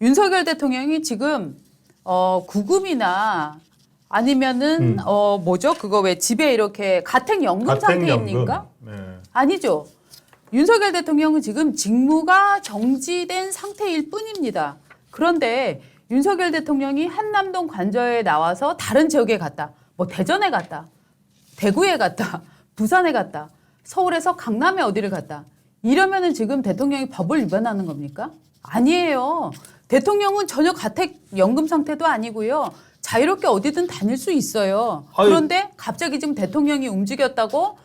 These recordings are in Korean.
윤석열 대통령이 지금 구금이나 아니면은 뭐죠? 그거 왜 집에 이렇게 가택연금 상태입니까? 네. 아니죠. 윤석열 대통령은 지금 직무가 정지된 상태일 뿐입니다. 그런데 윤석열 대통령이 한남동 관저에 나와서 다른 지역에 갔다. 뭐 대전에 갔다. 대구에 갔다. 부산에 갔다. 서울에서 강남에 어디를 갔다. 이러면은 지금 대통령이 법을 위반하는 겁니까? 아니에요. 대통령은 전혀 가택연금 상태도 아니고요. 자유롭게 어디든 다닐 수 있어요. 그런데 갑자기 지금 대통령이 움직였다고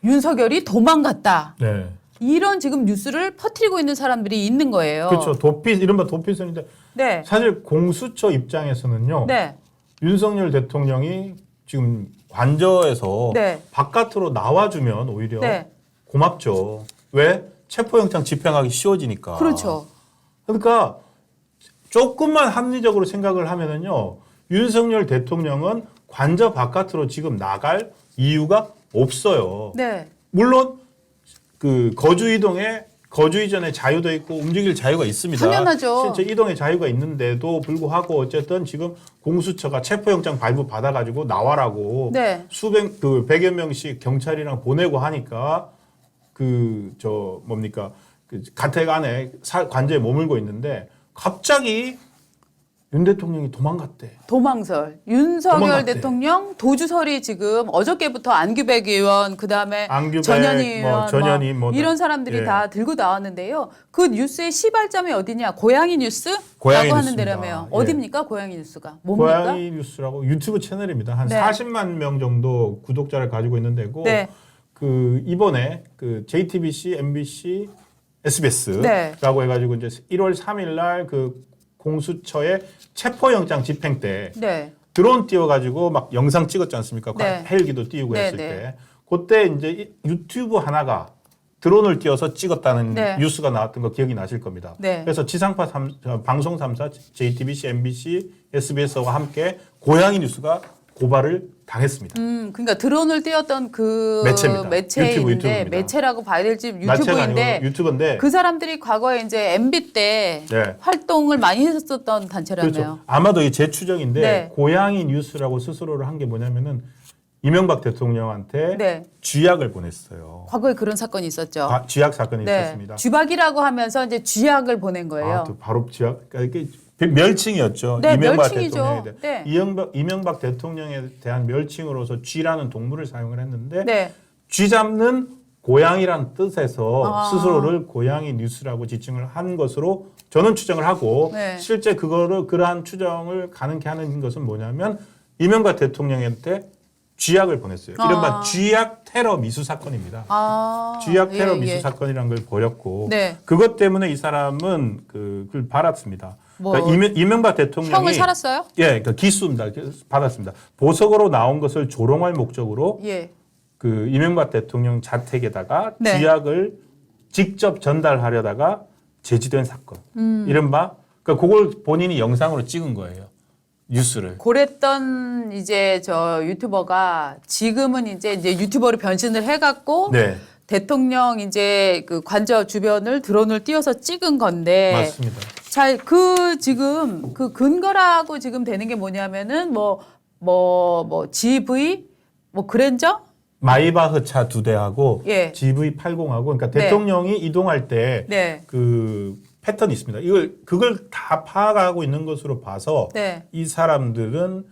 윤석열이 도망갔다. 네. 이런 지금 뉴스를 퍼뜨리고 있는 사람들이 있는 거예요. 그렇죠. 이른바 도피선인데 네. 사실 공수처 입장에서는요. 네. 윤석열 대통령이 지금 관저에서 네. 바깥으로 나와주면 오히려 네. 고맙죠. 왜? 체포영장 집행하기 쉬워지니까. 그렇죠. 그러니까 조금만 합리적으로 생각을 하면은요. 윤석열 대통령은 관저 바깥으로 지금 나갈 이유가 없어요. 네. 물론 그 거주 이전에 자유도 있고 움직일 자유가 있습니다. 당연하죠. 실제 이동의 자유가 있는데도 불구하고 어쨌든 지금 공수처가 체포영장 발부 받아가지고 나와라고 네. 100여 명씩 경찰이랑 보내고 하니까 가택 안에 관저에 머물고 있는데 갑자기 윤 대통령이 도망갔대. 도망설. 윤석열 도망갔대. 대통령 도주설이 지금 어저께부터 안규백 의원, 그다음에 안규백, 전현희 의원, 전현희 이런 사람들이 예. 다 들고 나왔는데요. 그 뉴스의 시발점이 어디냐? 고양이 뉴스라고 고양이 하는 뉴스입니다. 데라며요. 예. 어디입니까? 고양이 뉴스가. 뭡니까? 고양이 뉴스라고 유튜브 채널입니다. 한 네. 40만 명 정도 구독자를 가지고 있는 데고 네. 이번에 JTBC, MBC, SBS라고 네. 해가지고 이제 1월 3일 날 공수처의 체포영장 집행 때 네. 드론 띄워가지고 막 영상 찍었지 않습니까? 네. 헬기도 띄우고 네, 했을 네. 때 그때 이제 유튜브 하나가 드론을 띄워서 찍었다는 네. 뉴스가 나왔던 거 기억이 나실 겁니다. 네. 그래서 지상파 방송 3사 JTBC, MBC, SBS와 함께 고양이 뉴스가 고발을 당했습니다. 그러니까 드론을 띄웠던 그 매체입니다. 매체인데 유튜브입니다. 매체라고 봐야 될지 매체가 아니고 유튜브인데 유튜브인데 그 사람들이 과거에 이제 MB 때 네. 활동을 많이 했었던 단체라며요. 그렇죠. 아마도 이 제 추정인데 네. 고양이 뉴스라고 스스로를 한 게 뭐냐면은 이명박 대통령한테 네. 쥐약을 보냈어요. 과거에 그런 사건이 있었죠. 쥐약 사건이 네. 있었습니다. 쥐박이라고 하면서 이제 쥐약을 보낸 거예요. 또 바로 쥐약. 그러니까 이게 멸칭이었죠. 네, 이명박 멸칭이죠. 대통령에 대해. 네. 이명박 대통령에 대한 멸칭으로서 쥐라는 동물을 사용을 했는데 네. 쥐 잡는 고양이란 뜻에서 아. 스스로를 고양이 뉴스라고 지칭을 한 것으로 저는 추정을 하고 네. 실제 그러한 추정을 가능케 하는 것은 뭐냐면 이명박 대통령한테 쥐약을 보냈어요. 이른바 쥐약 테러 미수 사건입니다. 쥐약 테러 미수 사건이라는 걸 벌였고 네. 그것 때문에 이 사람은 그걸 받았습니다. 뭐, 그러니까 이명박 대통령이 형을 살았어요? 예, 그러니까 기수입니다. 받았습니다. 보석으로 나온 것을 조롱할 목적으로 예. 이명박 대통령 자택에다가 네. 쥐약을 직접 전달하려다가 제지된 사건. 이른바 그걸 본인이 영상으로 찍은 거예요. 뉴스를. 고랬던 이제 저 유튜버가 지금은 이제 유튜버로 변신을 해갖고 네, 대통령 이제 그 관저 주변을 드론을 띄워서 찍은 건데 맞습니다. 자, 지금 그 근거라고 지금 되는 게 뭐냐면은 GV 그랜저 마이바흐 차 2대하고 예. GV80하고 그러니까 네. 대통령이 이동할 때 네. 패턴이 있습니다. 그걸 다 파악하고 있는 것으로 봐서 네. 이 사람들은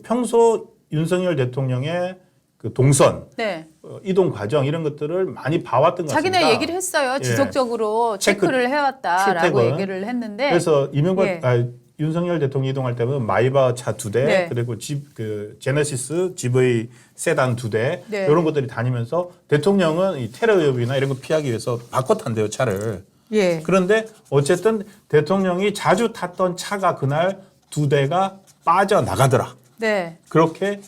평소 윤석열 대통령의 동선, 네. 이동 과정 이런 것들을 많이 봐왔던 것 같습니다. 자기네 얘기를 했어요. 예. 지속적으로 체크를 해왔다라고 출퇴근. 얘기를 했는데 그래서 예. 윤석열 대통령이 이동할 때는 마이바 차 2대 네. 그리고 제네시스 GV 세단 2대 네. 이런 것들이 다니면서 대통령은 이 테러 위협이나 이런 거 피하기 위해서 바꿔 탄대요 차를. 예. 그런데 어쨌든 대통령이 자주 탔던 차가 그날 2대가 빠져나가더라. 네. 그렇게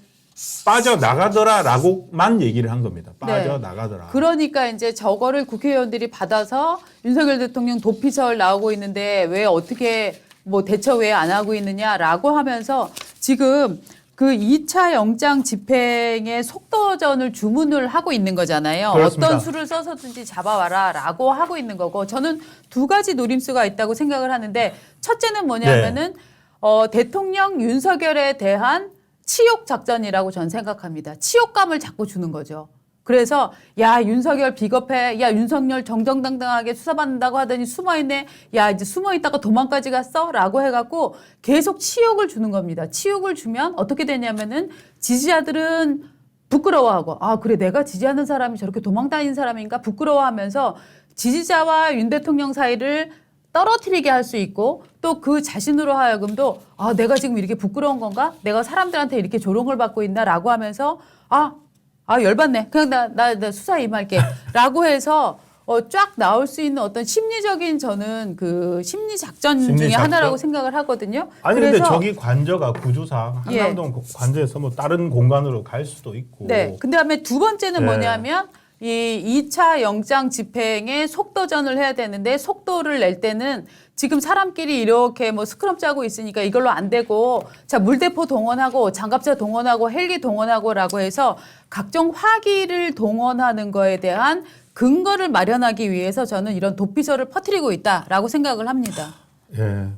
빠져나가더라라고만 얘기를 한 겁니다. 빠져나가더라. 그러니까 이제 저거를 국회의원들이 받아서 윤석열 대통령 도피설 나오고 있는데 왜 어떻게 대처 왜 안 하고 있느냐라고 하면서 지금 그 2차 영장 집행의 속도전을 주문을 하고 있는 거잖아요. 그렇습니다. 어떤 수를 써서든지 잡아와라라고 하고 있는 거고 저는 두 가지 노림수가 있다고 생각을 하는데 첫째는 뭐냐면은 대통령 윤석열에 대한 치욕 작전이라고 저는 생각합니다. 치욕감을 자꾸 주는 거죠. 그래서 야 윤석열 비겁해. 야 윤석열 정정당당하게 수사받는다고 하더니 숨어있네. 야 이제 숨어있다가 도망까지 갔어? 라고 해갖고 계속 치욕을 주는 겁니다. 치욕을 주면 어떻게 되냐면은 지지자들은 부끄러워하고 아 그래 내가 지지하는 사람이 저렇게 도망다니는 사람인가 부끄러워하면서 지지자와 윤 대통령 사이를 떨어뜨리게 할 수 있고 또 그 자신으로 하여금도 아 내가 지금 이렇게 부끄러운 건가? 내가 사람들한테 이렇게 조롱을 받고 있나라고 하면서 열받네. 그냥 나 수사 임할게. 라고 해서 쫙 나올 수 있는 어떤 심리적인 저는 그 심리 작전 중에 하나라고 생각을 하거든요. 아니 그래서 근데 저기 관저가 구조상 한남동 관저에서 뭐 다른 공간으로 갈 수도 있고. 네. 그 다음에 두 번째는 네. 뭐냐면 이 2차 영장 집행에 속도전을 해야 되는데 속도를 낼 때는 지금 사람끼리 이렇게 뭐 스크럼 짜고 있으니까 이걸로 안 되고 자 물대포 동원하고 장갑차 동원하고 헬기 동원하고라고 해서 각종 화기를 동원하는 거에 대한 근거를 마련하기 위해서 저는 이런 도피설을 퍼뜨리고 있다라고 생각을 합니다. 예.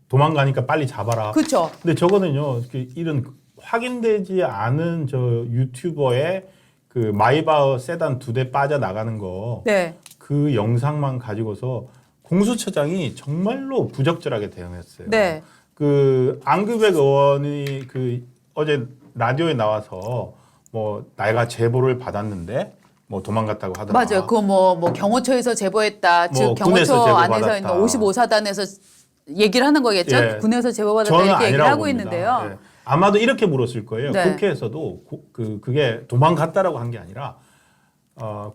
도망가니까 빨리 잡아라. 그렇죠. 근데 저거는요. 이런 확인되지 않은 저 유튜버의 그 마이바흐 세단 2대 빠져나가는 거. 네. 그 영상만 가지고서 공수처장이 정말로 부적절하게 대응했어요. 네. 그 안규백 의원이 그 어제 라디오에 나와서 뭐 내가 제보를 받았는데 뭐 도망갔다고 하더라. 맞아요. 그거 뭐 경호처에서 제보했다. 뭐 즉 군에서 경호처 제보받았다. 안에서 있는 55사단에서 얘기를 하는 거겠죠. 예. 군에서 제보받았다 저는 이렇게 얘기를 아니라고 하고 봅니다. 있는데요. 예. 아마도 이렇게 물었을 거예요. 네. 국회에서도 그게 도망갔다라고 한 게 아니라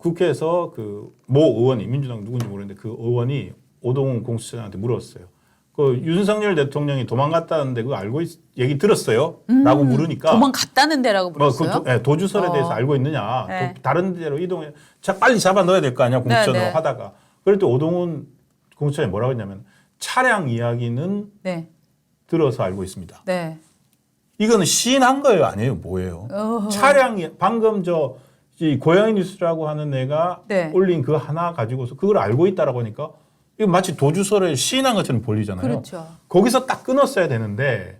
국회에서 그 모 의원이 민주당 누군지 모르는데 그 의원이 오동훈 공수처장한테 물었어요. 그 윤석열 대통령이 도망갔다는데 그거 알고 얘기 들었어요? 라고 물으니까 도망갔다는 데라고 물었어요. 그 도주설에 대해서 알고 있느냐? 네. 다른 데로 이동해. 빨리 잡아 넣어야 될 거 아니야? 공수처로 네. 하다가. 그럴 때 오동훈 공수처장이 뭐라고 했냐면 차량 이야기는 네. 들어서 알고 있습니다. 네. 이거는 시인한 거예요, 아니에요? 뭐예요? 차량이 방금 이 고양이 뉴스라고 하는 애가 네. 올린 그 하나 가지고서 그걸 알고 있다라고 하니까 이거 마치 도주설에 시인한 것처럼 보이잖아요. 그렇죠. 거기서 딱 끊었어야 되는데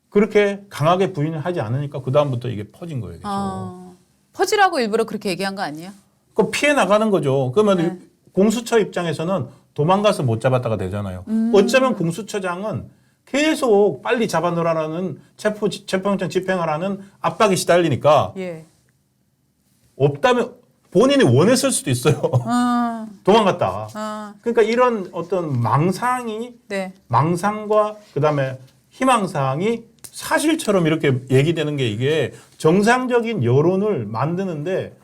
그렇게 강하게 부인을 하지 않으니까 그 다음부터 이게 퍼진 거예요. 계속. 퍼지라고 일부러 그렇게 얘기한 거 아니에요? 그 피해 나가는 거죠. 그러면 네. 공수처 입장에서는 도망가서 못 잡았다가 되잖아요. 어쩌면 공수처장은 계속 빨리 잡아놓으라는 체포영장 집행하라는 압박이 시달리니까 예. 없다면 본인이 원했을 수도 있어요. 도망갔다. 그러니까 이런 어떤 네. 망상과 그다음에 희망사항이 사실처럼 이렇게 얘기되는 게 이게 정상적인 여론을 만드는데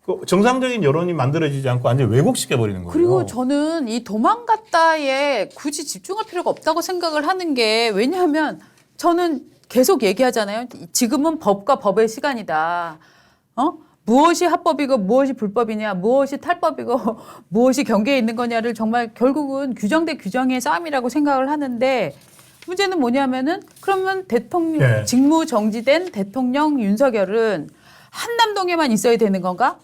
그 정상적인 여론이 만들어지지 않고 완전 왜곡시켜 버리는 거예요. 그리고 저는 이 도망갔다에 굳이 집중할 필요가 없다고 생각을 하는 게 왜냐하면 저는 계속 얘기하잖아요. 지금은 법과 법의 시간이다. 무엇이 합법이고 무엇이 불법이냐, 무엇이 탈법이고 무엇이 경계에 있는 거냐를 정말 결국은 규정 대 규정의 싸움이라고 생각을 하는데 문제는 뭐냐면은 그러면 대통령 네. 직무 정지된 대통령 윤석열은 한남동에만 있어야 되는 건가?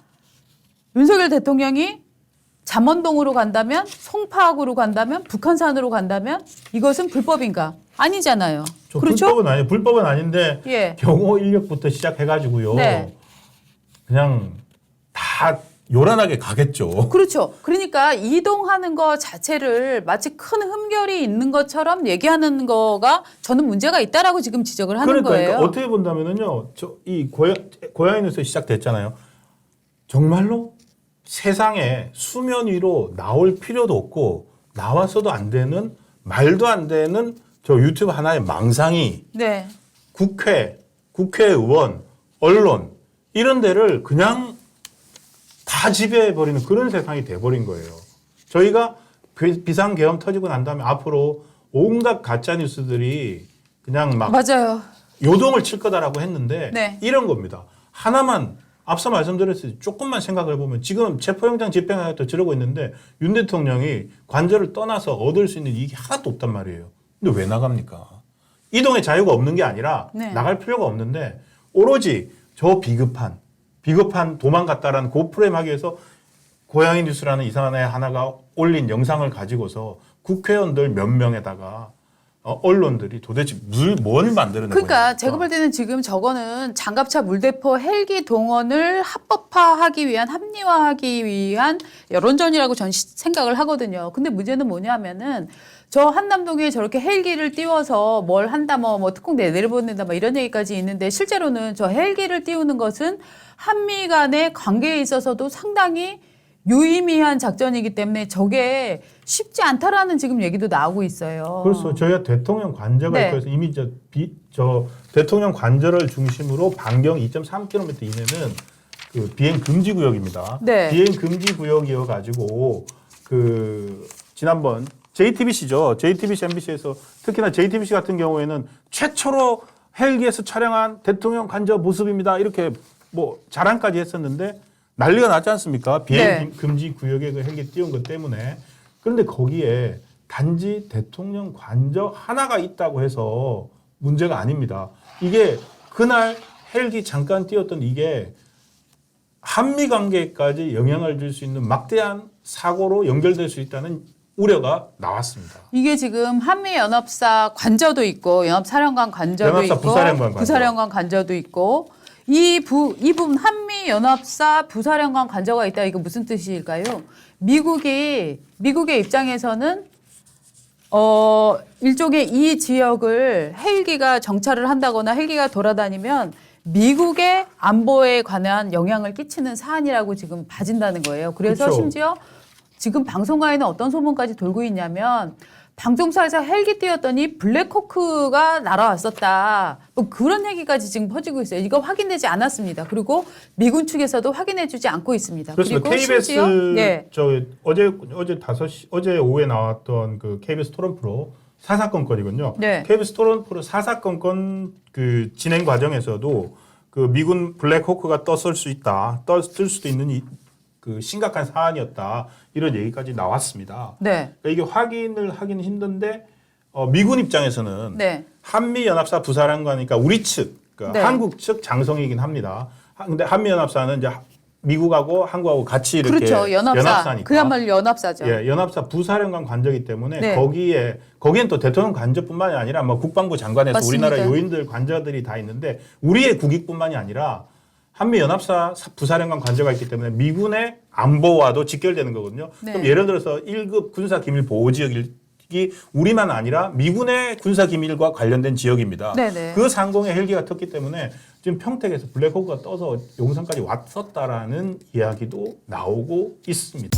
윤석열 대통령이 잠원동으로 간다면, 송파구로 간다면, 북한산으로 간다면 이것은 불법인가? 아니잖아요. 그렇죠? 불법은 아니에요. 불법은 아닌데 예. 경호 인력부터 시작해가지고요. 네. 그냥 다 요란하게 가겠죠. 그렇죠. 그러니까 이동하는 거 자체를 마치 큰 흠결이 있는 것처럼 얘기하는 거가 저는 문제가 있다라고 지금 지적을 하는 거예요. 그러니까 어떻게 본다면은요, 이 고양이 뉴스 시작됐잖아요. 정말로 세상에 수면 위로 나올 필요도 없고 나와서도 안 되는 말도 안 되는 저 유튜브 하나의 망상이 네. 국회의원, 언론 이런 데를 그냥 다 지배해버리는 그런 세상이 돼버린 거예요. 저희가 비상계엄 터지고 난 다음에 앞으로 온갖 가짜뉴스들이 그냥 막 맞아요. 요동을 칠 거다라고 했는데 네. 이런 겁니다. 하나만 앞서 말씀드렸듯이 조금만 생각을 해보면 지금 체포영장 집행하겠다 저러고 있는데 윤 대통령이 관저를 떠나서 얻을 수 있는 이익이 하나도 없단 말이에요. 근데 왜 나갑니까? 이동의 자유가 없는 게 아니라 네. 나갈 필요가 없는데 오로지 저 비급한 도망갔다라는 그 프레임하기 위해서 고양이 뉴스라는 이상한 애 하나가 올린 영상을 가지고서 국회의원들 몇 명에다가 언론들이 도대체 뭘 만들어내고 그러니까 있는 제가 볼 때는 지금 저거는 장갑차 물대포 헬기 동원을 합법화하기 위한 합리화하기 위한 여론전이라고 전 생각을 하거든요. 근데 문제는 뭐냐면은 저 한남동에 저렇게 헬기를 띄워서 뭘 한다 뭐 특공 내려보낸다 뭐 이런 얘기까지 있는데 실제로는 저 헬기를 띄우는 것은 한미 간의 관계에 있어서도 상당히 유의미한 작전이기 때문에 저게 쉽지 않다라는 지금 얘기도 나오고 있어요. 그래서 저희가 대통령 관저가 네. 있고 해서 이미 저 대통령 관저를 중심으로 반경 2.3km 이내는 그 비행 금지 구역입니다. 네. 비행 금지 구역이어 가지고 그 지난번 JTBC죠. JTBC, MBC에서 특히나 JTBC 같은 경우에는 최초로 헬기에서 촬영한 대통령 관저 모습입니다. 이렇게 뭐 자랑까지 했었는데 난리가 났지 않습니까? 비행 네. 금지 구역에 그 헬기 띄운 것 때문에. 그런데 거기에 단지 대통령 관저 하나가 있다고 해서 문제가 아닙니다. 이게 그날 헬기 잠깐 띄웠던 이게 한미 관계까지 영향을 줄 수 있는 막대한 사고로 연결될 수 있다는 우려가 나왔습니다. 이게 지금 한미연합사 관저도 있고 연합사령관 관저도 연합사 있고 부사령관 관저. 부사령관 관저도 있고 이 부분 한미연합사 부사령관 관저가 있다. 이거 무슨 뜻일까요? 미국의 입장에서는 일종의 이 지역을 헬기가 정찰을 한다거나 헬기가 돌아다니면 미국의 안보에 관한 영향을 끼치는 사안이라고 지금 봐진다는 거예요. 그래서 그렇죠. 심지어 지금 방송가에는 어떤 소문까지 돌고 있냐면 방송사에서 헬기 띄웠더니 블랙호크가 날아왔었다. 뭐 그런 얘기까지 지금 퍼지고 있어요. 이거 확인되지 않았습니다. 그리고 미군 측에서도 확인해주지 않고 있습니다. 그렇습니다. 그리고 KBS 심지어 네. 저 어제 5시 어제 오후에 나왔던 그 KBS 토론 프로 사사건건이군요. 네. KBS 토론 프로 사사건건 그 진행 과정에서도 그 미군 블랙호크가 떴을 수 있다. 떴을 수도 있는 그 심각한 사안이었다. 이런 얘기까지 나왔습니다. 네. 그러니까 이게 확인을 하기는 힘든데 미군 입장에서는 네. 한미연합사 부사령관이니까 우리 측, 그러니까 네. 한국 측 장성이긴 합니다. 근데 한미연합사는 이제 미국하고 한국하고 같이 이렇게 그렇죠. 연합사니까. 그야말로 연합사죠. 예, 연합사 부사령관 관저이기 때문에 네. 거기엔 또 대통령 관저뿐만이 아니라 뭐 국방부 장관에서 맞습니다. 우리나라 요인들 관저들이 다 있는데 우리의 국익뿐만이 아니라 한미연합사 부사령관 관저가 있기 때문에 미군의 안보와도 직결되는 거거든요. 네. 그럼 예를 들어서 1급 군사기밀 보호지역이 우리만 아니라 미군의 군사기밀과 관련된 지역입니다. 네네. 그 상공에 헬기가 떴기 때문에 지금 평택에서 블랙호크가 떠서 용산까지 왔었다라는 이야기도 나오고 있습니다.